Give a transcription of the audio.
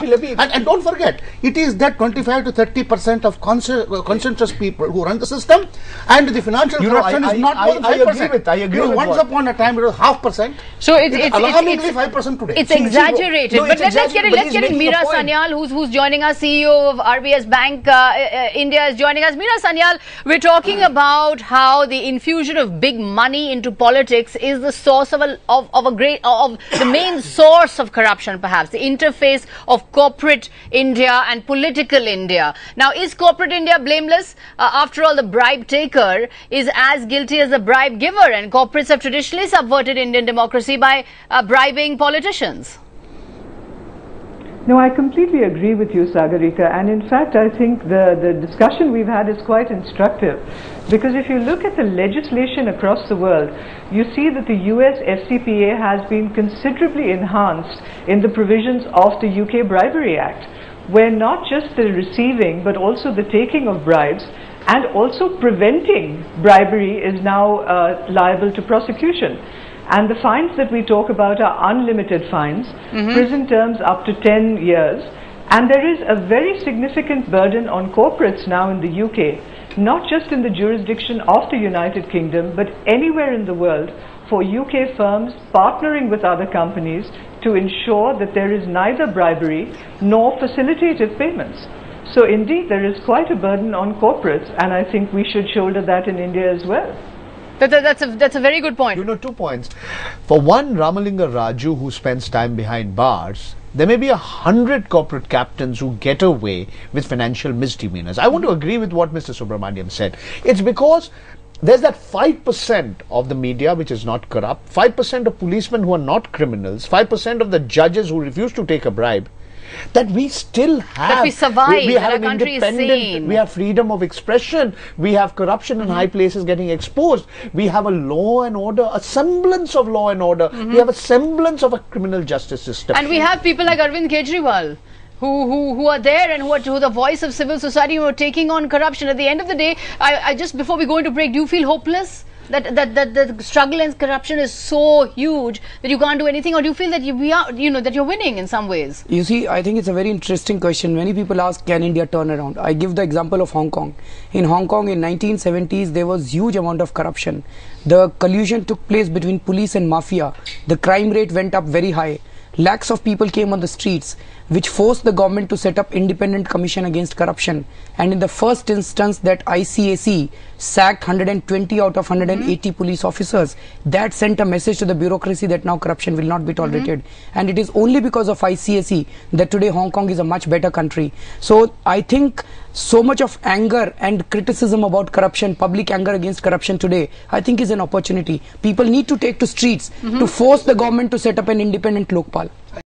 And don't forget, it is that 25 to 30% of conscientious people who run the system, and the financial corruption is not more than 5%. I agree with once upon a time it was 0.5%. So it's alarmingly 5% today. It's exaggerated. But let's get in Meera Sanyal, who's joining us, CEO of RBS Bank India is joining us. Meera Sanyal, we're talking about how the infusion of big money into politics is the source of the main source of corruption, perhaps the interface of corporate India and political India. Now, is corporate India blameless? After all, the bribe taker is as guilty as the bribe giver, and corporates have traditionally subverted Indian democracy by bribing politicians. No, I completely agree with you, Sagarika, and in fact I think the discussion we've had is quite instructive, because if you look at the legislation across the world, you see that the US FCPA has been considerably enhanced in the provisions of the UK Bribery Act, where not just the receiving but also the taking of bribes and also preventing bribery is now liable to prosecution. And the fines that we talk about are unlimited fines, prison terms up to 10 years. And there is a very significant burden on corporates now in the UK, not just in the jurisdiction of the United Kingdom, but anywhere in the world, for UK firms partnering with other companies to ensure that there is neither bribery nor facilitative payments. So indeed, there is quite a burden on corporates, and I think we should shoulder that in India as well. That's a very good point. 2 points. For one Ramalinga Raju who spends time behind bars, there may be 100 corporate captains who get away with financial misdemeanors. I want to agree with what Mr. Subramaniam said. It's because there's that 5% of the media which is not corrupt, 5% of policemen who are not criminals, 5% of the judges who refuse to take a bribe, that we still have. That we survive, we have our country is sane. We have freedom of expression, we have corruption in high places getting exposed, we have a law and order, a semblance of law and order, we have a semblance of a criminal justice system. And we have people like Arvind Kejriwal who are there and who are the voice of civil society, who are taking on corruption. At the end of the day, I just, before we go into break, do you feel hopeless? That the struggle and corruption is so huge that you can't do anything, or do you feel that that you're winning in some ways? You see, I think it's a very interesting question. Many people ask, can India turn around? I give the example of Hong Kong. In Hong Kong in 1970s, there was huge amount of corruption. The collusion took place between police and mafia. The crime rate went up very high. Lakhs of people came on the streets, which forced the government to set up independent commission against corruption. And in the first instance, that ICAC sacked 120 out of 180 police officers. That sent a message to the bureaucracy that now corruption will not be tolerated. And it is only because of ICAC that today Hong Kong is a much better country. So I think so much of anger and criticism about corruption, public anger against corruption today, I think is an opportunity. People need to take to streets to force the government to set up an independent Lokpal.